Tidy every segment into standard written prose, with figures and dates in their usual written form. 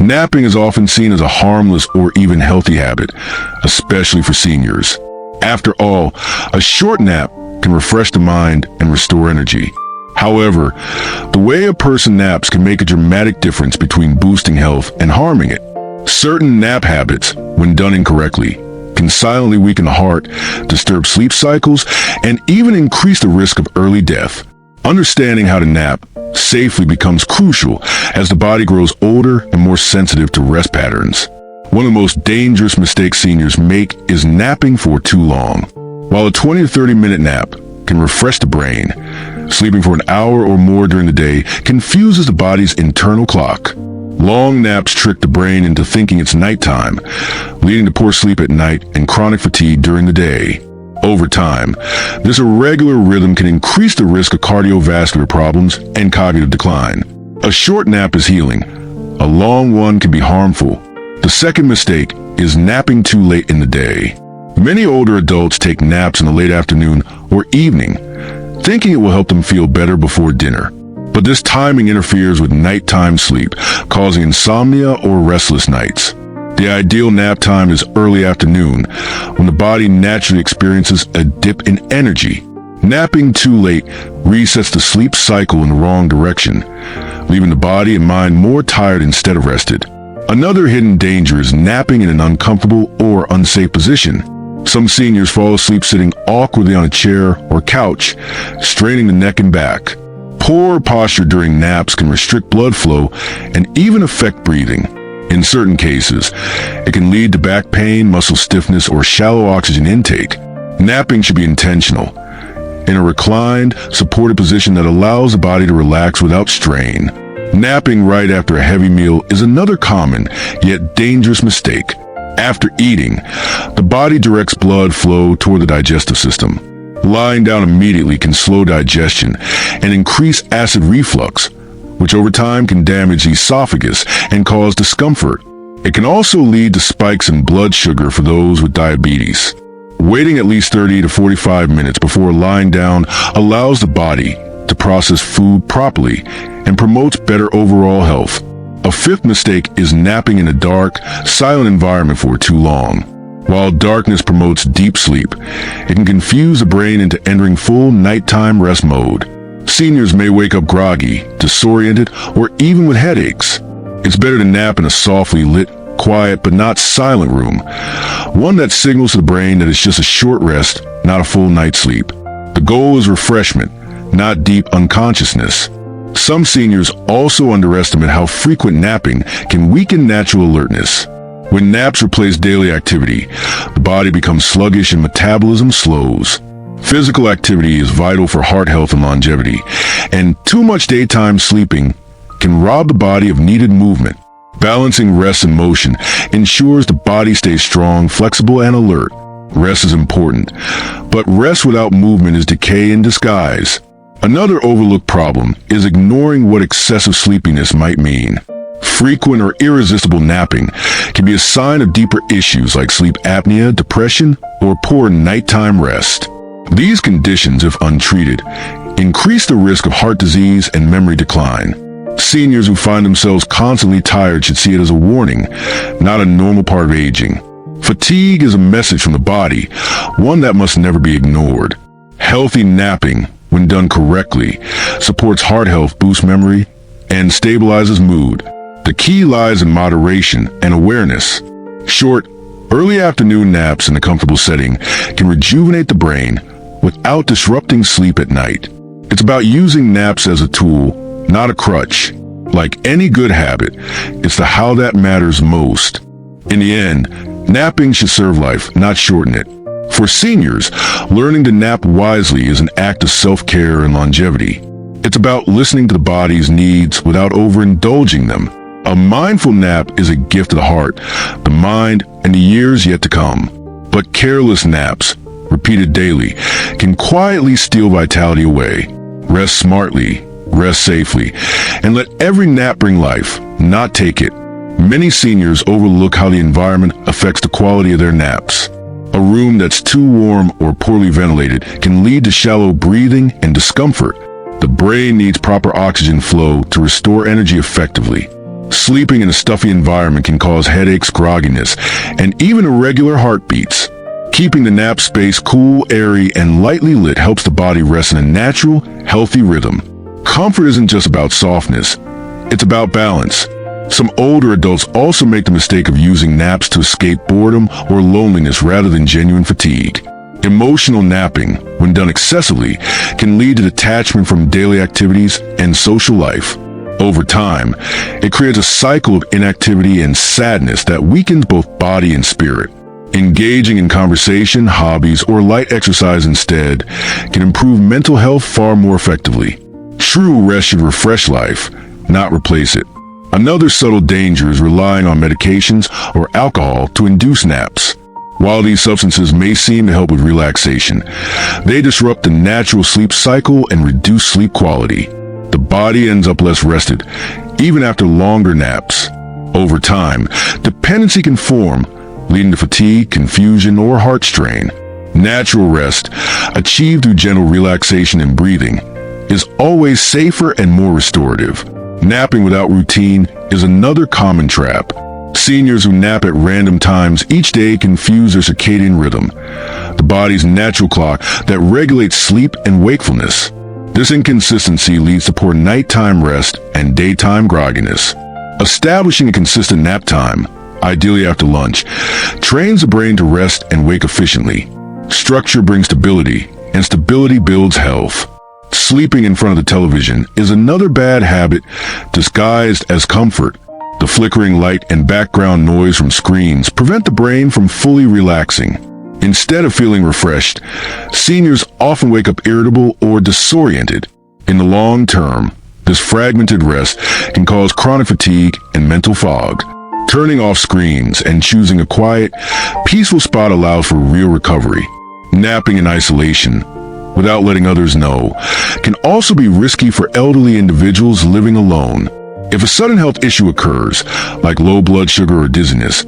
Napping is often seen as a harmless or even healthy habit, especially for seniors. After all, a short nap can refresh the mind and restore energy. However, the way a person naps can make a dramatic difference between boosting health and harming it. Certain nap habits, when done incorrectly, can silently weaken the heart, disturb sleep cycles, and even increase the risk of early death. Understanding how to nap safely becomes crucial as the body grows older and more sensitive to rest patterns. One of the most dangerous mistakes seniors make is napping for too long. While a 20 to 30-minute nap can refresh the brain, sleeping for an hour or more during the day confuses the body's internal clock. Long naps trick the brain into thinking it's nighttime, leading to poor sleep at night and chronic fatigue during the day. Over time, this irregular rhythm can increase the risk of cardiovascular problems and cognitive decline. A short nap is healing. A long one can be harmful. The second mistake is napping too late in the day. Many older adults take naps in the late afternoon or evening, thinking it will help them feel better before dinner. But this timing interferes with nighttime sleep, causing insomnia or restless nights. The ideal nap time is early afternoon, when the body naturally experiences a dip in energy. Napping too late resets the sleep cycle in the wrong direction, leaving the body and mind more tired instead of rested. Another hidden danger is napping in an uncomfortable or unsafe position. Some seniors fall asleep sitting awkwardly on a chair or couch, straining the neck and back. Poor posture during naps can restrict blood flow and even affect breathing. In certain cases, it can lead to back pain, muscle stiffness, or shallow oxygen intake. Napping should be intentional, in a reclined, supported position that allows the body to relax without strain. Napping right after a heavy meal is another common, yet dangerous mistake. After eating, the body directs blood flow toward the digestive system. Lying down immediately can slow digestion and increase acid reflux, which over time can damage the esophagus and cause discomfort. It can also lead to spikes in blood sugar for those with diabetes. Waiting at least 30 to 45 minutes before lying down allows the body to process food properly and promotes better overall health. A fifth mistake is napping in a dark, silent environment for too long. While darkness promotes deep sleep, it can confuse the brain into entering full nighttime rest mode. Seniors may wake up groggy, disoriented, or even with headaches. It's better to nap in a softly lit, quiet but not silent room, one that signals to the brain that it's just a short rest, not a full night's sleep. The goal is refreshment, not deep unconsciousness. Some seniors also underestimate how frequent napping can weaken natural alertness. When naps replace daily activity, the body becomes sluggish and metabolism slows. Physical activity is vital for heart health and longevity, and too much daytime sleeping can rob the body of needed movement. Balancing rest and motion ensures the body stays strong, flexible, and alert. Rest is important, but rest without movement is decay in disguise. Another overlooked problem is ignoring what excessive sleepiness might mean. Frequent or irresistible napping can be a sign of deeper issues like sleep apnea, depression, or poor nighttime rest. These conditions, if untreated, increase the risk of heart disease and memory decline. Seniors who find themselves constantly tired should see it as a warning, not a normal part of aging. Fatigue is a message from the body, one that must never be ignored. Healthy napping, when done correctly, supports heart health, boosts memory, and stabilizes mood. The key lies in moderation and awareness. Short, early afternoon naps in a comfortable setting can rejuvenate the brain without disrupting sleep at night. It's about using naps as a tool, not a crutch. Like any good habit, it's the how that matters most. In the end, napping should serve life, not shorten it. For seniors, learning to nap wisely is an act of self-care and longevity. It's about listening to the body's needs without overindulging them. A mindful nap is a gift to the heart, the mind, and the years yet to come. But careless naps, repeated daily, can quietly steal vitality away. Rest smartly, rest safely, and let every nap bring life, not take it. Many seniors overlook how the environment affects the quality of their naps. A room that's too warm or poorly ventilated can lead to shallow breathing and discomfort. The brain needs proper oxygen flow to restore energy effectively. Sleeping in a stuffy environment can cause headaches, grogginess, and even irregular heartbeats. Keeping the nap space cool, airy, and lightly lit helps the body rest in a natural, healthy rhythm. Comfort isn't just about softness, it's about balance. Some older adults also make the mistake of using naps to escape boredom or loneliness rather than genuine fatigue. Emotional napping, when done excessively, can lead to detachment from daily activities and social life. Over time, it creates a cycle of inactivity and sadness that weakens both body and spirit. Engaging in conversation, hobbies, or light exercise instead can improve mental health far more effectively. True rest should refresh life, not replace it. Another subtle danger is relying on medications or alcohol to induce naps. While these substances may seem to help with relaxation, they disrupt the natural sleep cycle and reduce sleep quality. The body ends up less rested, even after longer naps. Over time, dependency can form, leading to fatigue, confusion, or heart strain. Natural rest, achieved through gentle relaxation and breathing, is always safer and more restorative. Napping without routine is another common trap. Seniors who nap at random times each day confuse their circadian rhythm, the body's natural clock that regulates sleep and wakefulness. This inconsistency leads to poor nighttime rest and daytime grogginess. Establishing a consistent nap time, ideally after lunch, trains the brain to rest and wake efficiently. Structure brings stability, and stability builds health. Sleeping in front of the television is another bad habit disguised as comfort. The flickering light and background noise from screens prevent the brain from fully relaxing. Instead of feeling refreshed, seniors often wake up irritable or disoriented. In the long term, this fragmented rest can cause chronic fatigue and mental fog. Turning off screens and choosing a quiet, peaceful spot allows for real recovery. Napping in isolation, without letting others know, can also be risky for elderly individuals living alone. If a sudden health issue occurs, like low blood sugar or dizziness,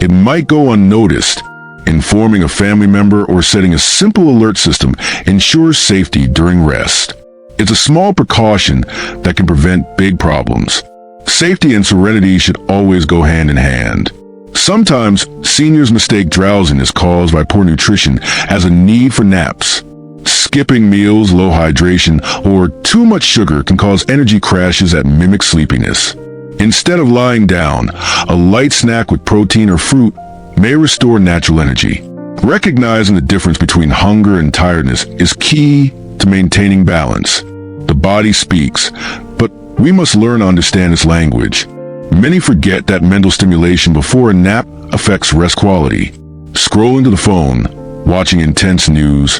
it might go unnoticed. Informing a family member or setting a simple alert system ensures safety during rest. It's a small precaution that can prevent big problems. Safety and serenity should always go hand in hand. Sometimes, seniors mistake drowsiness caused by poor nutrition as a need for naps. Skipping meals, low hydration, or too much sugar can cause energy crashes that mimic sleepiness. Instead of lying down, a light snack with protein or fruit may restore natural energy. Recognizing the difference between hunger and tiredness is key to maintaining balance. The body speaks, but we must learn to understand its language. Many forget that mental stimulation before a nap affects rest quality. Scrolling to the phone, watching intense news,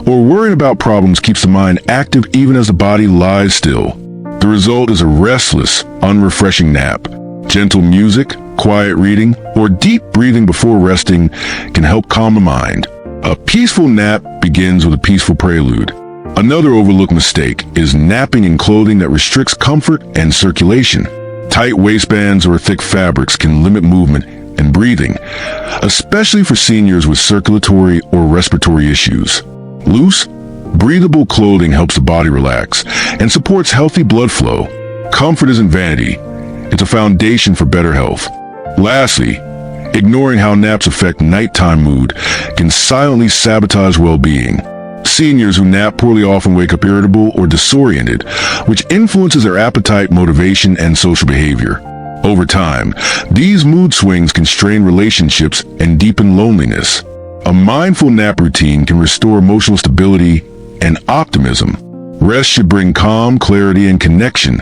or worrying about problems keeps the mind active even as the body lies still. The result is a restless, unrefreshing nap. Gentle music, quiet reading, or deep breathing before resting can help calm the mind. A peaceful nap begins with a peaceful prelude. Another overlooked mistake is napping in clothing that restricts comfort and circulation. Tight waistbands or thick fabrics can limit movement and breathing, especially for seniors with circulatory or respiratory issues. Loose, breathable clothing helps the body relax and supports healthy blood flow. Comfort isn't vanity, it's a foundation for better health. Lastly, ignoring how naps affect nighttime mood can silently sabotage well-being. Seniors who nap poorly often wake up irritable or disoriented, which influences their appetite, motivation, and social behavior. Over time, these mood swings can strain relationships and deepen loneliness. A mindful nap routine can restore emotional stability and optimism. Rest should bring calm, clarity, and connection,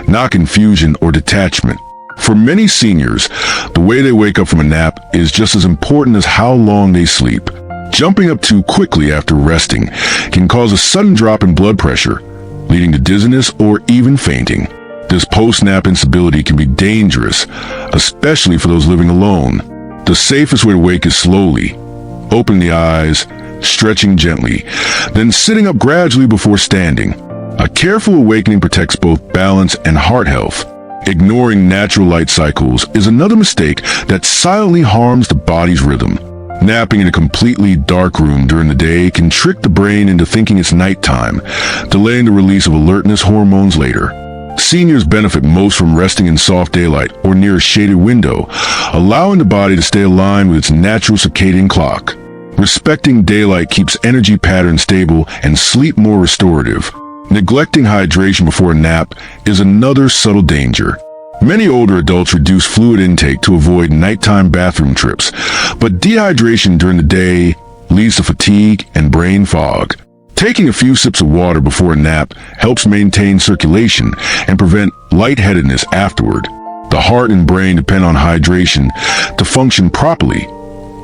not confusion or detachment. For many seniors, the way they wake up from a nap is just as important as how long they sleep. Jumping up too quickly after resting can cause a sudden drop in blood pressure, leading to dizziness or even fainting. This post-nap instability can be dangerous, especially for those living alone. The safest way to wake is slowly, opening the eyes, stretching gently, then sitting up gradually before standing. A careful awakening protects both balance and heart health. Ignoring natural light cycles is another mistake that silently harms the body's rhythm. Napping in a completely dark room during the day can trick the brain into thinking it's nighttime, delaying the release of alertness hormones later. Seniors benefit most from resting in soft daylight or near a shaded window, allowing the body to stay aligned with its natural circadian clock. Respecting daylight keeps energy patterns stable and sleep more restorative. Neglecting hydration before a nap is another subtle danger. Many older adults reduce fluid intake to avoid nighttime bathroom trips, but dehydration during the day leads to fatigue and brain fog. Taking a few sips of water before a nap helps maintain circulation and prevent lightheadedness afterward. The heart and brain depend on hydration to function properly,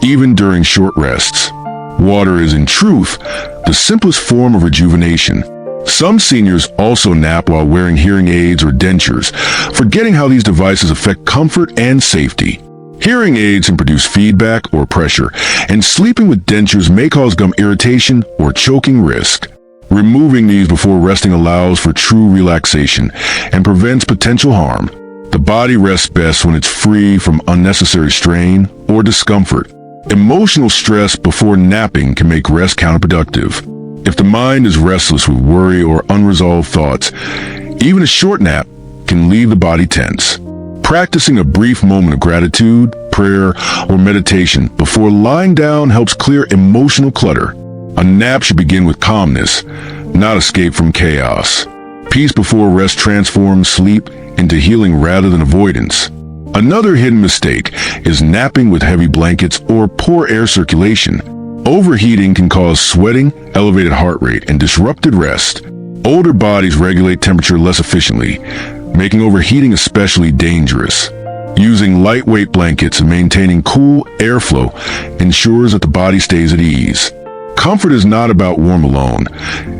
even during short rests. Water is, in truth, the simplest form of rejuvenation. Some seniors also nap while wearing hearing aids or dentures, forgetting how these devices affect comfort and safety. Hearing aids can produce feedback or pressure, and sleeping with dentures may cause gum irritation or choking risk. Removing these before resting allows for true relaxation and prevents potential harm. The body rests best when it's free from unnecessary strain or discomfort. Emotional stress before napping can make rest counterproductive. If the mind is restless with worry or unresolved thoughts, even a short nap can leave the body tense. Practicing a brief moment of gratitude, prayer, or meditation before lying down helps clear emotional clutter. A nap should begin with calmness, not escape from chaos. Peace before rest transforms sleep into healing rather than avoidance. Another hidden mistake is napping with heavy blankets or poor air circulation. Overheating can cause sweating, elevated heart rate, and disrupted rest. Older bodies regulate temperature less efficiently, making overheating especially dangerous. Using lightweight blankets and maintaining cool airflow ensures that the body stays at ease. Comfort is not about warmth alone.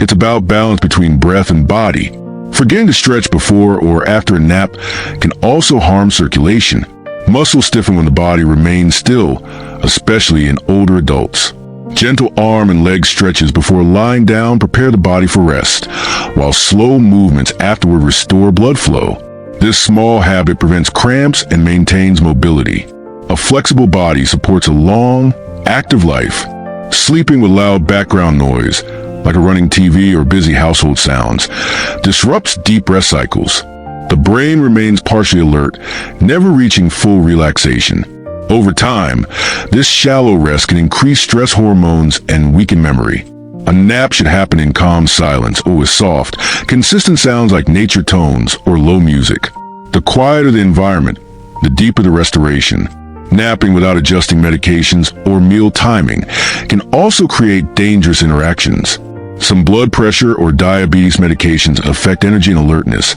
It's about balance between breath and body. Forgetting to stretch before or after a nap can also harm circulation. Muscles stiffen when the body remains still, especially in older adults. Gentle arm and leg stretches before lying down prepare the body for rest, while slow movements afterward restore blood flow. This small habit prevents cramps and maintains mobility. A flexible body supports a long, active life. Sleeping with loud background noise, like a running TV or busy household sounds, disrupts deep rest cycles. The brain remains partially alert, never reaching full relaxation. Over time, this shallow rest can increase stress hormones and weaken memory. A nap should happen in calm silence or with soft, consistent sounds like nature tones or low music. The quieter the environment, the deeper the restoration. Napping without adjusting medications or meal timing can also create dangerous interactions. Some blood pressure or diabetes medications affect energy and alertness,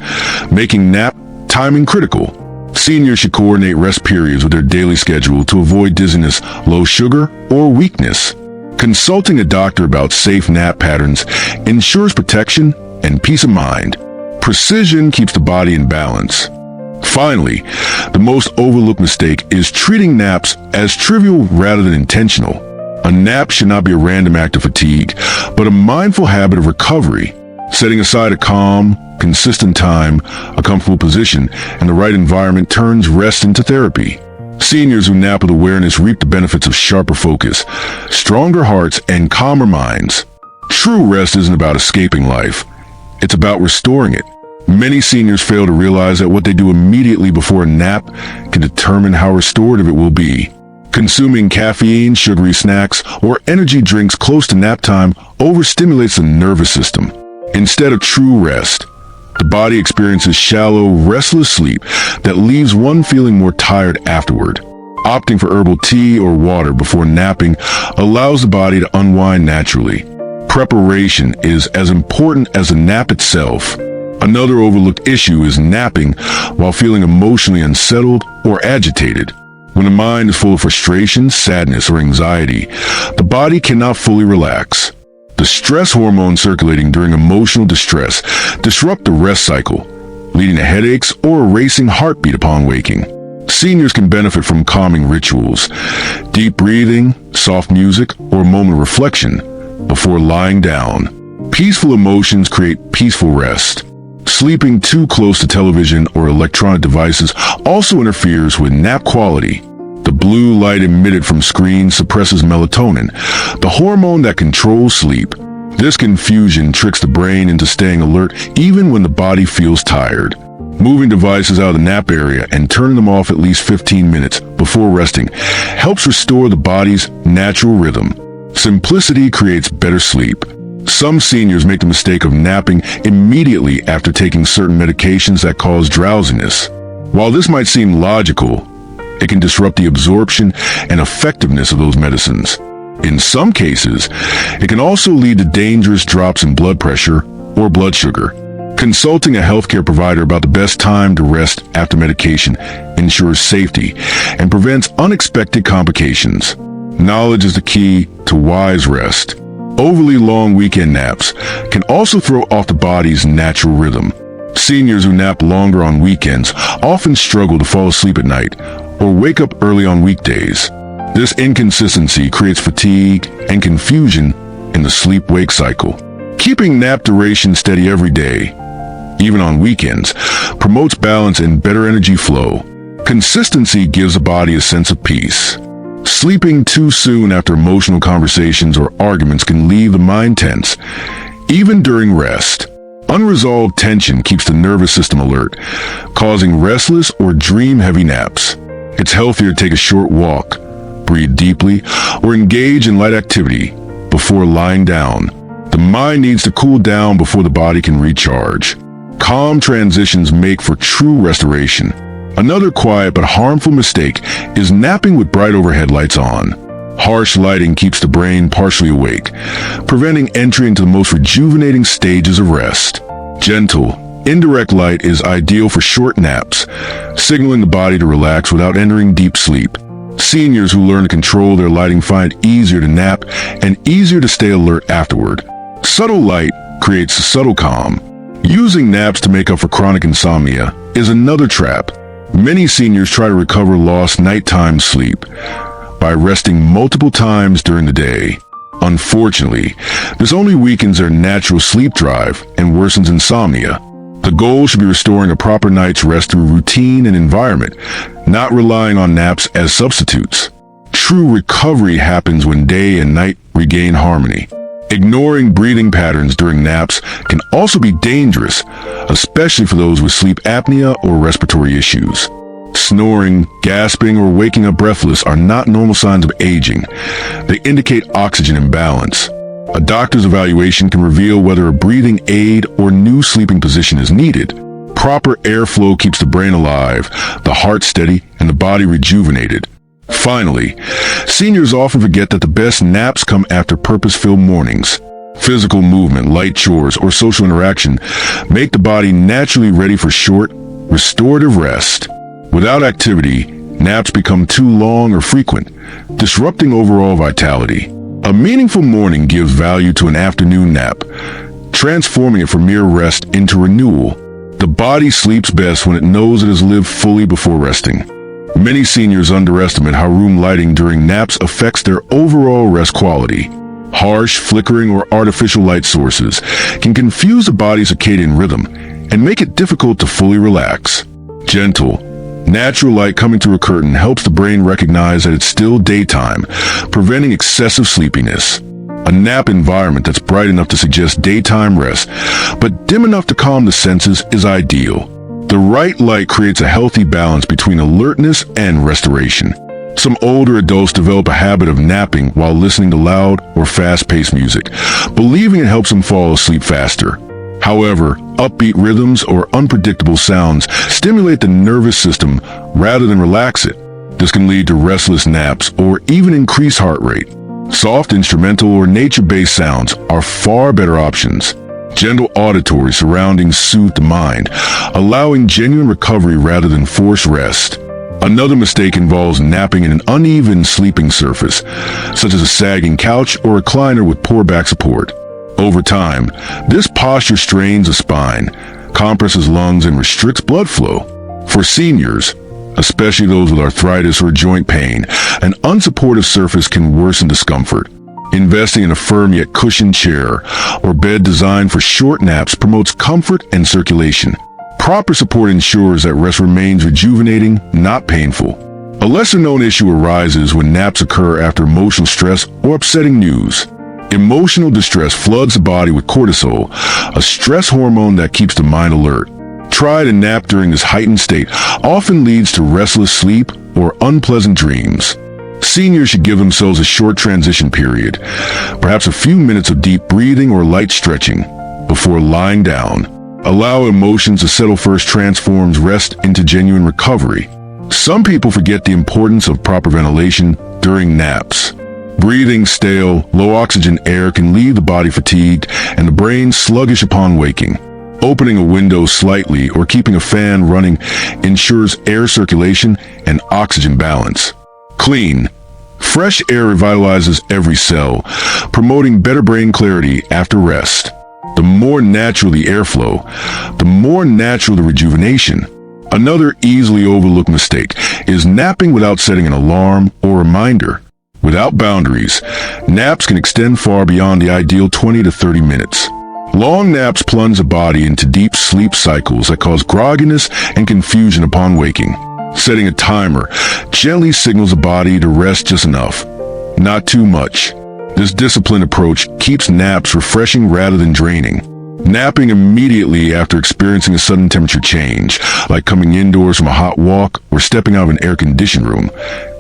making nap timing critical. Seniors should coordinate rest periods with their daily schedule to avoid dizziness, low sugar, or weakness. Consulting a doctor about safe nap patterns ensures protection and peace of mind. Precision keeps the body in balance. Finally, the most overlooked mistake is treating naps as trivial rather than intentional. A nap should not be a random act of fatigue, but a mindful habit of recovery. Setting aside a calm, consistent time, a comfortable position, and the right environment turns rest into therapy. Seniors who nap with awareness reap the benefits of sharper focus, stronger hearts, and calmer minds. True rest isn't about escaping life. It's about restoring it. Many seniors fail to realize that what they do immediately before a nap can determine how restorative it will be. Consuming caffeine, sugary snacks, or energy drinks close to nap time overstimulates the nervous system. Instead of true rest, the body experiences shallow, restless sleep that leaves one feeling more tired afterward. Opting for herbal tea or water before napping allows the body to unwind naturally. Preparation is as important as the nap itself. Another overlooked issue is napping while feeling emotionally unsettled or agitated. When the mind is full of frustration, sadness, or anxiety, the body cannot fully relax. The stress hormones circulating during emotional distress disrupt the rest cycle, leading to headaches or a racing heartbeat upon waking. Seniors can benefit from calming rituals, deep breathing, soft music, or a moment of reflection before lying down. Peaceful emotions create peaceful rest. Sleeping too close to television or electronic devices also interferes with nap quality. The blue light emitted from screens suppresses melatonin, the hormone that controls sleep. This confusion tricks the brain into staying alert even when the body feels tired. Moving devices out of the nap area and turning them off at least 15 minutes before resting helps restore the body's natural rhythm. Simplicity creates better sleep. Some seniors make the mistake of napping immediately after taking certain medications that cause drowsiness. While this might seem logical, it can disrupt the absorption and effectiveness of those medicines. In some cases, it can also lead to dangerous drops in blood pressure or blood sugar. Consulting a healthcare provider about the best time to rest after medication ensures safety and prevents unexpected complications. Knowledge is the key to wise rest. Overly long weekend naps can also throw off the body's natural rhythm. Seniors who nap longer on weekends often struggle to fall asleep at night or wake up early on weekdays. This inconsistency creates fatigue and confusion in the sleep-wake cycle. Keeping nap duration steady every day, even on weekends, promotes balance and better energy flow. Consistency gives the body a sense of peace. Sleeping too soon after emotional conversations or arguments can leave the mind tense, even during rest. Unresolved tension keeps the nervous system alert, causing restless or dream-heavy naps. It's healthier to take a short walk, breathe deeply, or engage in light activity before lying down. The mind needs to cool down before the body can recharge. Calm transitions make for true restoration. Another quiet but harmful mistake is napping with bright overhead lights on. Harsh lighting keeps the brain partially awake, preventing entry into the most rejuvenating stages of rest. Gentle, indirect light is ideal for short naps, signaling the body to relax without entering deep sleep. Seniors who learn to control their lighting find it easier to nap and easier to stay alert afterward. Subtle light creates a subtle calm. Using naps to make up for chronic insomnia is another trap. Many seniors try to recover lost nighttime sleep by resting multiple times during the day. Unfortunately, this only weakens their natural sleep drive and worsens insomnia. The goal should be restoring a proper night's rest through routine and environment, not relying on naps as substitutes. True recovery happens when day and night regain harmony. Ignoring breathing patterns during naps can also be dangerous, especially for those with sleep apnea or respiratory issues. Snoring, gasping, or waking up breathless are not normal signs of aging. They indicate oxygen imbalance. A doctor's evaluation can reveal whether a breathing aid or new sleeping position is needed. Proper airflow keeps the brain alive, the heart steady, and the body rejuvenated. Finally, seniors often forget that the best naps come after purpose-filled mornings. Physical movement, light chores, or social interaction make the body naturally ready for short, restorative rest. Without activity, naps become too long or frequent, disrupting overall vitality. A meaningful morning gives value to an afternoon nap, transforming it from mere rest into renewal. The body sleeps best when it knows it has lived fully before resting. Many seniors underestimate how room lighting during naps affects their overall rest quality. Harsh, flickering, or artificial light sources can confuse the body's circadian rhythm and make it difficult to fully relax. Gentle, natural light coming through a curtain helps the brain recognize that it's still daytime, preventing excessive sleepiness. A nap environment that's bright enough to suggest daytime rest, but dim enough to calm the senses is ideal. The right light creates a healthy balance between alertness and restoration. Some older adults develop a habit of napping while listening to loud or fast-paced music, believing it helps them fall asleep faster. However, upbeat rhythms or unpredictable sounds stimulate the nervous system rather than relax it. This can lead to restless naps or even increased heart rate. Soft instrumental or nature-based sounds are far better options. Gentle auditory surroundings soothe the mind, allowing genuine recovery rather than forced rest. Another mistake involves napping in an uneven sleeping surface, such as a sagging couch or recliner with poor back support. Over time, this posture strains the spine, compresses lungs, and restricts blood flow. For seniors, especially those with arthritis or joint pain, an unsupportive surface can worsen discomfort. Investing in a firm yet cushioned chair or bed designed for short naps promotes comfort and circulation. Proper support ensures that rest remains rejuvenating, not painful. A lesser-known issue arises when naps occur after emotional stress or upsetting news. Emotional distress floods the body with cortisol, a stress hormone that keeps the mind alert. try to nap during this heightened state often leads to restless sleep or unpleasant dreams. Seniors should give themselves a short transition period, perhaps a few minutes of deep breathing or light stretching before lying down. Allow emotions to settle first transforms rest into genuine recovery. Some people forget the importance of proper ventilation during naps. Breathing stale, low-oxygen air can leave the body fatigued and the brain sluggish upon waking. Opening a window slightly or keeping a fan running ensures air circulation and oxygen balance. Clean. Fresh air revitalizes every cell, promoting better brain clarity after rest. The more natural the airflow, the more natural the rejuvenation. Another easily overlooked mistake is napping without setting an alarm or reminder. Without boundaries, naps can extend far beyond the ideal 20 to 30 minutes. Long naps plunge the body into deep sleep cycles that cause grogginess and confusion upon waking. Setting a timer gently signals the body to rest just enough, not too much. This disciplined approach keeps naps refreshing rather than draining. Napping immediately after experiencing a sudden temperature change, like coming indoors from a hot walk or stepping out of an air-conditioned room,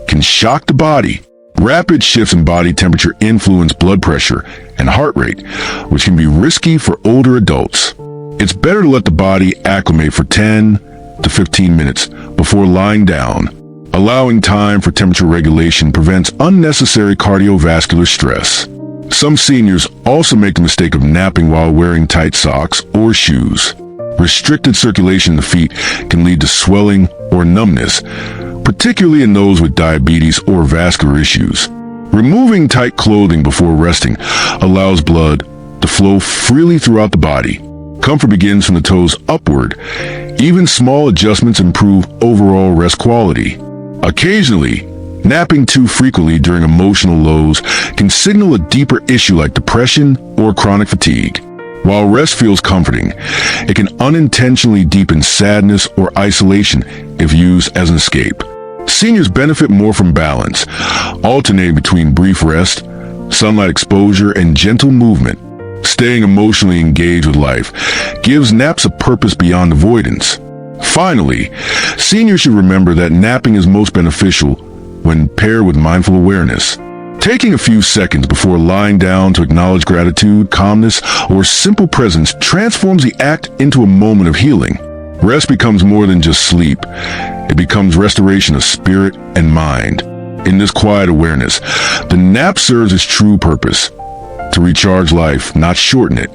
can shock the body. Rapid shifts in body temperature influence blood pressure and heart rate, which can be risky for older adults. It's better to let the body acclimate for 10 to 15 minutes before lying down. Allowing time for temperature regulation prevents unnecessary cardiovascular stress. Some seniors also make the mistake of napping while wearing tight socks or shoes. Restricted circulation in the feet can lead to swelling or numbness, particularly in those with diabetes or vascular issues. Removing tight clothing before resting allows blood to flow freely throughout the body. Comfort begins from the toes upward. Even small adjustments improve overall rest quality. Occasionally, napping too frequently during emotional lows can signal a deeper issue like depression or chronic fatigue. While rest feels comforting, it can unintentionally deepen sadness or isolation if used as an escape. Seniors benefit more from balance, alternating between brief rest, sunlight exposure, and gentle movement. Staying emotionally engaged with life gives naps a purpose beyond avoidance. Finally, seniors should remember that napping is most beneficial when paired with mindful awareness. Taking a few seconds before lying down to acknowledge gratitude, calmness, or simple presence transforms the act into a moment of healing. Rest becomes more than just sleep. It becomes restoration of spirit and mind. In this quiet awareness, the nap serves its true purpose: to recharge life, not shorten it.